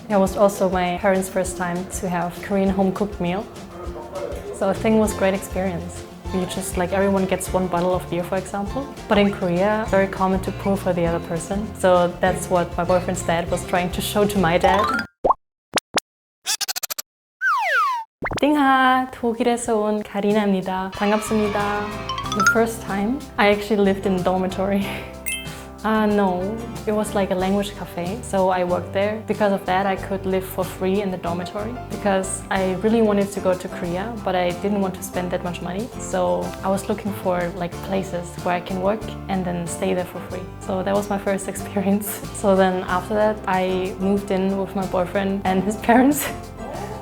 It was also my parents' first time to have Korean home-cooked meal. So I think it was a great experience. You just like everyone gets one bottle of beer, for example. But in Korea, it's very common to pour for the other person. So that's what my boyfriend's dad was trying to show to my dad. 띵하, 독일에서 온 카리나입니다. 반갑습니다. The first time, I actually lived in a dormitory. No, it was like a language cafe, so I worked there. Because of that, I could live for free in the dormitory because I really wanted to go to Korea, but I didn't want to spend that much money. So I was looking for like places where I can work and then stay there for free. So that was my first experience. So then after that, I moved in with my boyfriend and his parents.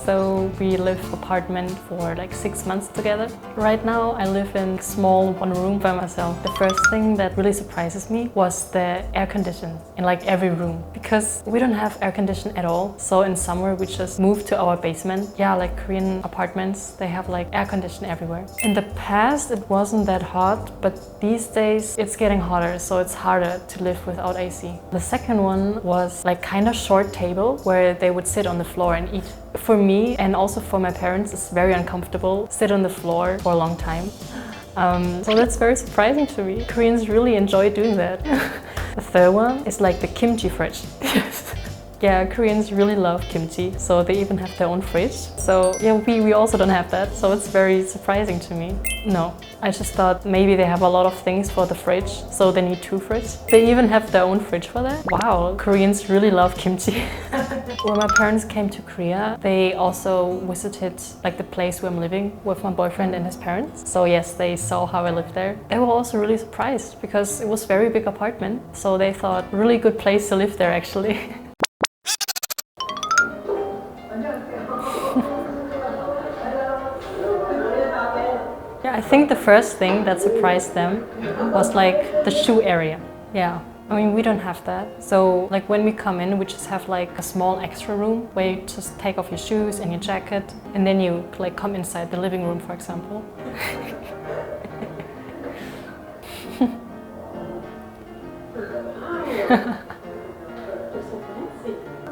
So we lived apartment for like 6 months together. Right now I live in a small one room by myself. The first thing that really surprises me was the air condition in like every room because we don't have air condition at all. So in summer we just moved to our basement. Yeah, like Korean apartments, they have like air condition everywhere. In the past it wasn't that hot, but these days it's getting hotter, so it's harder to live without AC. The second one was like kind of short table where they would sit on the floor and eat. For me and also for my parents, it's very uncomfortable to sit on the floor for a long time. So that's very surprising to me. Koreans really enjoy doing that. The third one is like the kimchi fridge. Yeah, Koreans really love kimchi, so they even have their own fridge. So yeah, we also don't have that, so it's very surprising to me. No, I just thought maybe they have a lot of things for the fridge, so they need 2 fridges. They even have their own fridge for that. Wow, Koreans really love kimchi. When my parents came to Korea, they also visited like the place where I'm living with my boyfriend and his parents. So yes, they saw how I lived there. They were also really surprised because it was a very big apartment, so they thought really good place to live there actually. Yeah, I think the first thing that surprised them was like the shoe area. Yeah, I mean we don't have that. So like when we come in, we just have like a small extra room where you just take off your shoes and your jacket and then you like come inside the living room, for example.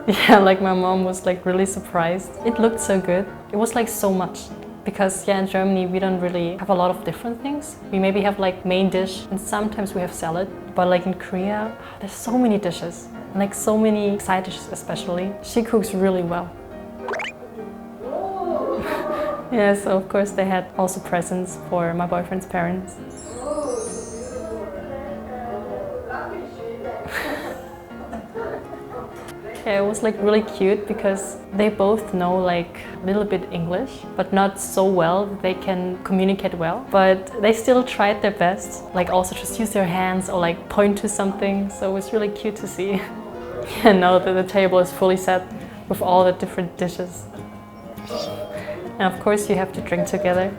Yeah, like my mom was like really surprised. It looked so good. It was like so much. Because yeah, in Germany we don't really have a lot of different things. We maybe have like main dish and sometimes we have salad. But like in Korea, there's so many dishes. And like so many side dishes especially. She cooks really well. Yeah, so of course they had also presents for my boyfriend's parents. Yeah, it was like really cute because they both know like a little bit English, but not so well that they can communicate well. But they still tried their best, like also just use their hands or like point to something. So it was really cute to see. And now that the table is fully set with all the different dishes. And of course you have to drink together.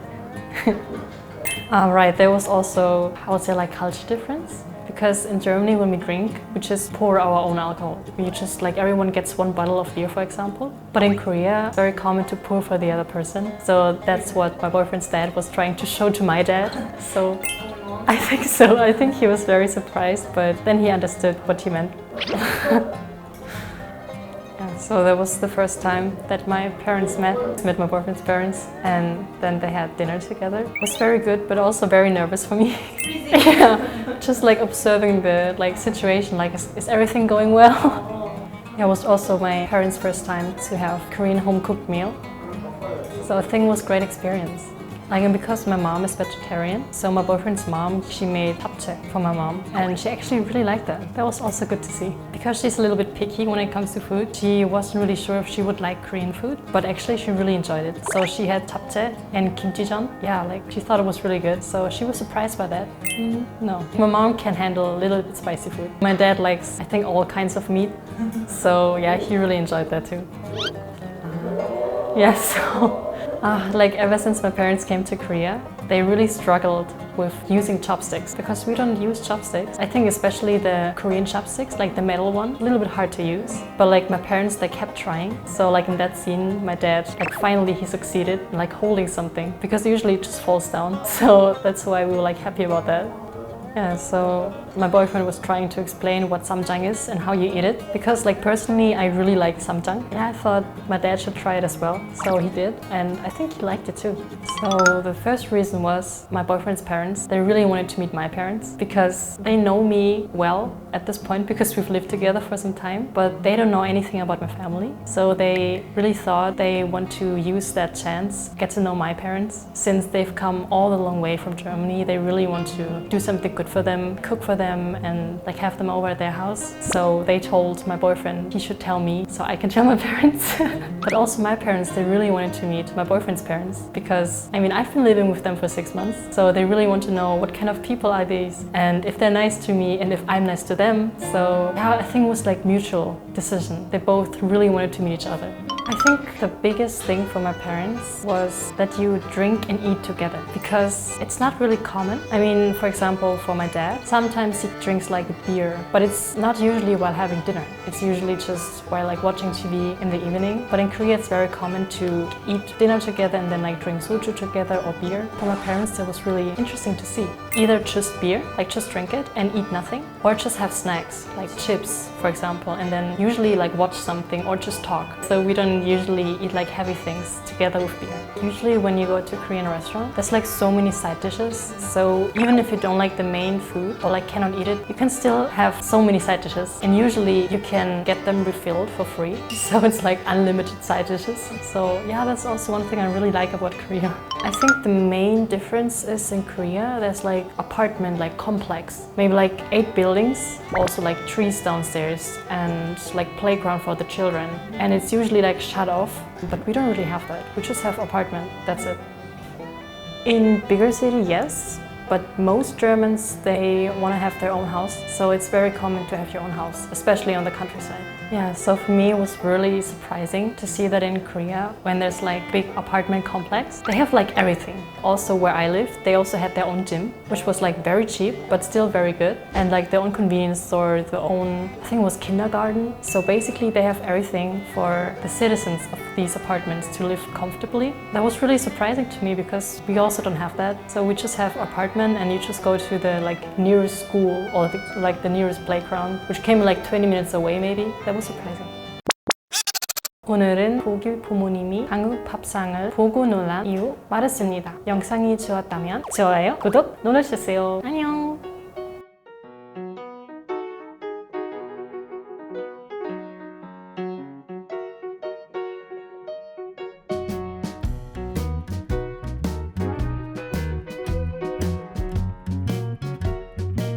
Right, there was also, I would say, like culture difference. Because in Germany when we drink, we just pour our own alcohol. We just like everyone gets one bottle of beer, for example. But in Korea, it's very common to pour for the other person. So that's what my boyfriend's dad was trying to show to my dad. So I think so. I think he was very surprised, but then he understood what he meant. Yeah, so that was the first time that my parents met my boyfriend's parents, and then they had dinner together. It was very good, but also very nervous for me. Yeah, just like observing the like situation, like is everything going well? Yeah, it was also my parents' first time to have Korean home-cooked meal. So I think it was a great experience. Like, and because my mom is vegetarian, so my boyfriend's mom, she made japchae for my mom, and she actually really liked that. That was also good to see. Because she's a little bit picky when it comes to food, she wasn't really sure if she would like Korean food, but actually she really enjoyed it. So she had japchae and kimchijeon. Yeah, like she thought it was really good, so she was surprised by that. No, my mom can handle a little bit spicy food. My dad likes, I think, all kinds of meat, so yeah, he really enjoyed that too. Yeah, so like ever since my parents came to Korea, they really struggled with using chopsticks because we don't use chopsticks. I think especially the Korean chopsticks, like the metal one, a little bit hard to use. But like my parents, they kept trying. So like in that scene, my dad, like finally he succeeded in like holding something because usually it just falls down. So that's why we were like happy about that. Yeah, so my boyfriend was trying to explain what samjang is and how you eat it. Because like personally, I really like samjang. And I thought my dad should try it as well. So he did, and I think he liked it too. So the first reason was my boyfriend's parents. They really wanted to meet my parents because they know me well at this point because we've lived together for some time, but they don't know anything about my family. So they really thought they want to use that chance, get to know my parents. Since they've come all the long way from Germany, they really want to do something good for them, cook for them, and like have them over at their house. So they told my boyfriend he should tell me so I can tell my parents. But also my parents, they really wanted to meet my boyfriend's parents because I mean I've been living with them for 6 months, so they really want to know what kind of people are these and if they're nice to me and if I'm nice to them. So yeah, I think it was like mutual decision. They both really wanted to meet each other. I think the biggest thing for my parents was that you drink and eat together because it's not really common. I mean, for example, for my dad, sometimes he drinks like a beer, but it's not usually while having dinner. It's usually just while like watching TV in the evening. But in Korea, it's very common to eat dinner together and then like drink soju together or beer. For my parents, that was really interesting to see. Either just beer, like just drink it and eat nothing, or just have snacks like chips, for example, and then usually like watch something or just talk. So we don't usually eat like heavy things together with beer. Usually when you go to a Korean restaurant, there's like so many side dishes. So even if you don't like the main food or like cannot eat it, you can still have so many side dishes. And usually you can get them refilled for free. So it's like unlimited side dishes. So yeah, that's also one thing I really like about Korea. I think the main difference is in Korea, there's like apartment, like complex. Maybe like 8 buildings, also like trees downstairs and like playground for the children. And it's usually like shut off, but we don't really have that. We just have apartment, that's it. In bigger city, yes, but most Germans, they want to have their own house. So it's very common to have your own house, especially on the countryside. Yeah, so for me it was really surprising to see that in Korea, when there's like big apartment complex, they have like everything. Also where I lived, they also had their own gym, which was like very cheap, but still very good. And like their own convenience store, their own, I think it was kindergarten. So basically they have everything for the citizens of these apartments to live comfortably. That was really surprising to me because we also don't have that. So we just have apartment and you just go to the like nearest school or like the nearest playground, which came like 20 minutes away maybe. That was surprising. 오늘은 독일 부모님이 한국 밥상을 보고 놀란 이유 말했습니다. 영상이 좋았다면 좋아요, 구독 눌러주세요. 안녕!